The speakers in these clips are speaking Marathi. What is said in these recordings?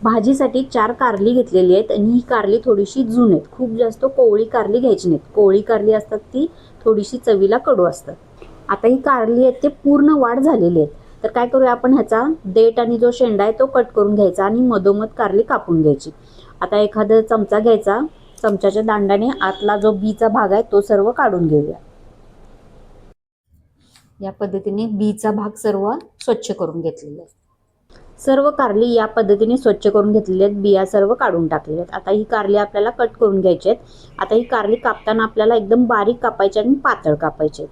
भाजीसाठी 4 कारली घेतलेली आहेत आणि ही कारली थोडीशी जून आहेत. खूप जास्त कोवळी कारली घ्यायची नाहीत. कोवळी कारली असतात ती थोडीशी चवीला कडू असतात. आता ही कारली आहेत ते पूर्ण वाढ झालेली आहेत. तर काय करूया आपण ह्याचा देठ आणि जो शेंडा आहे तो कट करून घ्यायचा आणि मधोमध कारली कापून घ्यायची. आता एखादा चमचा घ्यायचा, चमच्याच्या दांडाने आतला जो बीचा भाग आहे तो सर्व काढून घेऊया. या पद्धतीने बीचा भाग सर्व स्वच्छ करून घेतलेला आहे. सर्व कारली या पद्धतीने स्वच्छ करून घेतलेली आहेत, बिया सर्व काढून टाकलेल्या आहेत. आता ही कारली आपल्याला कट करून घ्यायची आहेत. आता ही कारली कापताना आपल्याला एकदम बारीक कापायची आणि पातळ कापायची.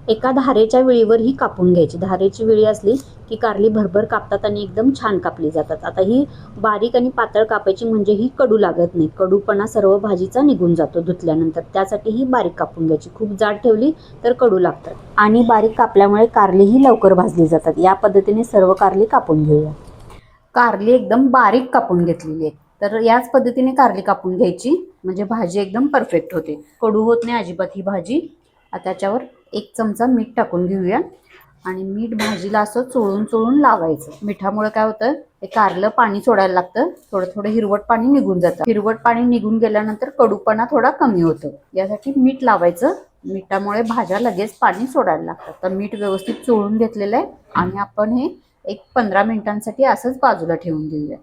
एका धारेच्या वेळीवर ही कापून घ्यायची. धारेची वेळी असली की कारली भरभर कापतात आणि एकदम छान कापली जातात. आता ही बारीक आणि पातळ कापायची म्हणजे ही कडू लागत नाही. कडूपणा सर्व भाजीचा निघून जातो धुतल्यानंतर. त्यासाठी ही बारीक कापून घ्यायची. खूप जाड ठेवली तर कडू लागतात आणि बारीक कापल्यामुळे कारली ही लवकर भाजली जातात. या पद्धतीने सर्व कारली कापून घेऊया. कारली एकदम बारीक कापून घेतलेली आहे. तर याच पद्धतीने कारली कापून घ्यायची म्हणजे भाजी एकदम परफेक्ट होते. कडू होत नाही अजिबात ही भाजी. आता त्याच्यावर 1 चमचा मीठ टाकून घेऊया आणि मीठ भाजीला असं चोळून चोळून लावायचं. मिठामुळे काय होतं, ते कारलं पाणी सोडायला लागतं. थोडं थोडं हिरवट पाणी निघून जातं. हिरवट पाणी निघून गेल्यानंतर कडूपणा थोडा कमी होतो. यासाठी मीठ लावायचं. मिठामुळे भाज्या लगेच पाणी सोडायला लागतात. तर मीठ व्यवस्थित चोळून घेतलेलं आहे आणि आपण हे एक 15 मिनिटांसाठी असंच बाजूला ठेवून देऊया.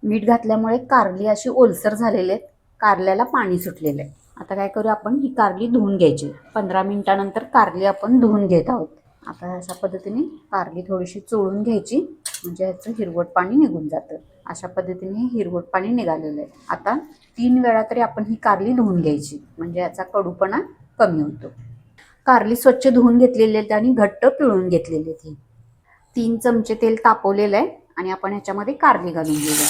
मीठ घातल्यामुळे कारली अशी ओलसर झालेली आहेत. कारल्याला पाणी सुटलेलं आहे. आता काय करू, आपण ही कारली धुवून घ्यायची. 15 मिनिटानंतर कारली आपण धुवून घेत आहोत. आता अशा पद्धतीने कारली थोडीशी चोळून घ्यायची म्हणजे ह्याचं हिरवट पाणी निघून जातं. अशा पद्धतीने हिरवट पाणी निघालेलं आहे. आता 3 वेळा तरी आपण ही कारली धुवून घ्यायची म्हणजे याचा कडूपणा कमी होतो. कारली स्वच्छ धुवून घेतलेली आहेत आणि घट्ट पिळून घेतलेली आहेत. 3 चमचे तेल तापवलेलं आहे आणि आपण ह्याच्यामध्ये कारली घालून घेऊया.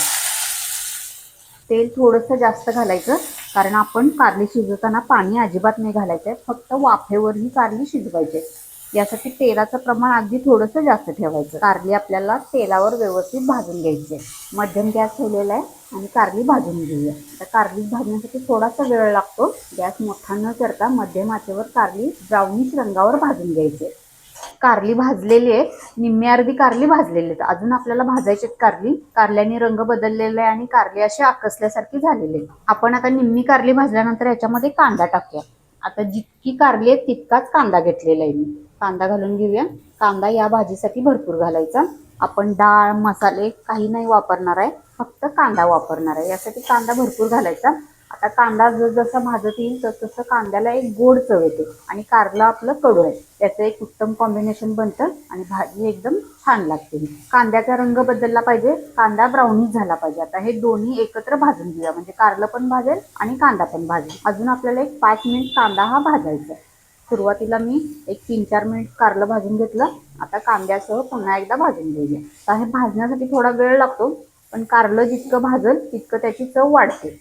तेल थोडंसं जास्त घालायचं कारण आपण कारली शिजवताना पाणी अजिबात नाही घालायचं आहे. फक्त वाफेवर ही कारली शिजवायची. यासाठी तेलाचं प्रमाण अगदी थोडंसं जास्त ठेवायचं. कारली आपल्याला तेलावर व्यवस्थित भाजून घ्यायची. मध्यम गॅस ठेवलेला आहे आणि कारली भाजून घेऊया. आता कारली भाजण्यासाठी थोडासा वेळ लागतो. गॅस मोठा न करता मध्यम आचेवर कारली ब्राउनिश रंगावर भाजून घ्यायची. कारली भाजलेली आहे. निम्मी अर्धी कारली भाजलेली आहेत. अजून आपल्याला भाजायची कारली. कारल्याने रंग बदललेला आहे आणि कारली अशी आकसल्यासारखी झालेली आहे. आपण आता निम्मी कारली भाजल्यानंतर याच्यामध्ये कांदा टाकूया. आता जितकी कारली आहे तितकाच कांदा घेतलेला आहे मी. कांदा घालून घेऊया. कांदा या भाजीसाठी भरपूर घालायचा. आपण डाळ मसाले काही नाही वापरणार आहे, फक्त कांदा वापरणार आहे. यासाठी कांदा भरपूर घालायचा. आता कांदा जसा भाजत येईल तसं कांद्याला एक गोड चव येते आणि कारलं आपलं कडू आहे. त्याचं एक उत्तम कॉम्बिनेशन बनतं आणि भाजी एकदम छान लागते. कांद्याचा रंग बदलला पाहिजे, कांदा ब्राउनिश झाला पाहिजे. आता हे दोन्ही एकत्र भाजून घेऊया म्हणजे कारलं पण भाजेल आणि कांदा पण भाजेल. अजून आपल्याला एक 5 मिनिट कांदा हा भाजायचा. सुरुवातीला मी एक 3-4 मिनिट कारलं भाजून घेतलं. आता कांद्यासह पुन्हा एकदा भाजून घेऊया. आता हे भाजण्यासाठी थोडा वेळ लागतो पण कारलं जितकं भाजल तितकं त्याची चव वाढते.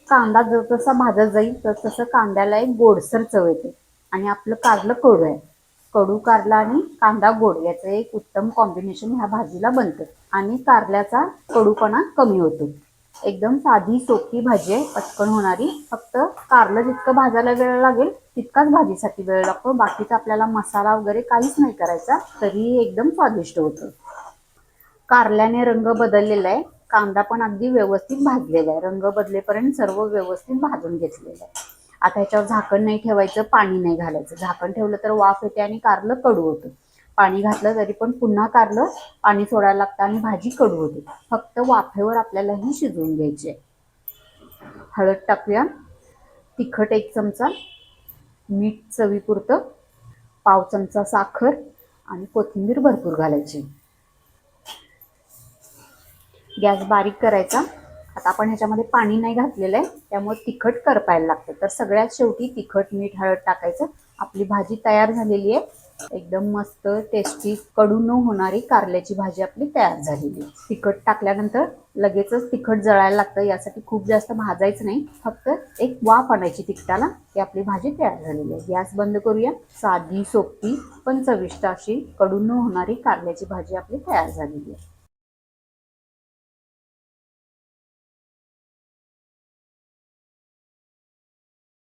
कांदा जसा भाजत जाईल तसं कांद्याला एक गोडसर चव येते आणि आपलं कारलं कडू आहे. कडू कारला आणि कांदा गोड याचं एक उत्तम कॉम्बिनेशन ह्या भाजीला बनतं आणि कारल्याचा कडूपणा कमी होतो. एकदम साधी सोपी भाजी आहे, पटकन होणारी. फक्त कारलं जितकं भाजायला वेळ लागेल तितकाच भाजीसाठी वेळ लागतो. बाकीचा आपल्याला मसाला वगैरे काहीच नाही करायचा, तरी एकदम स्वादिष्ट होतं. कारल्याने रंग बदललेला आहे. कांदा पण अगदी व्यवस्थित भाजलेला आहे. रंग बदलेपर्यंत सर्व व्यवस्थित भाजून घेतलेलं आहे. आता ह्याच्यावर झाकण नाही ठेवायचं, पाणी नाही घालायचं. झाकण ठेवलं तर वाफ येते आणि कारलं कडू होतं. पाणी घातलं तरी पण पुन्हा कारलं पाणी सोडायला लागतं आणि भाजी कडू होते. फक्त वाफेवर आपल्याला ही शिजवून घ्यायची आहे. हळद टाकूया. तिखट 1 चमचा, मीठ चवीपुरतं, पाव चमचा साखर आणि कोथिंबीर भरपूर घालायची. गॅस बारीक करायचा. आता आपण ह्याच्यामध्ये पाणी नाही घातलेलं आहे त्यामुळे तिखट करपायला लागतं. तर सगळ्यात शेवटी तिखट मीठ हळद टाकायचं. आपली भाजी तयार झालेली आहे. एकदम मस्त टेस्टी कडू न होणारी कारल्याची भाजी आपली तयार झालेली आहे. तिखट टाकल्यानंतर लगेचच तिखट जळायला लागतं. यासाठी खूप जास्त भाजायचं नाही, फक्त एक वाफ आणायची तिखटाला की आपली भाजी तयार झालेली आहे. गॅस बंद करूया. साधी सोपी पण चविष्ट अशी कडू न होणारी कारल्याची भाजी आपली तयार झालेली आहे.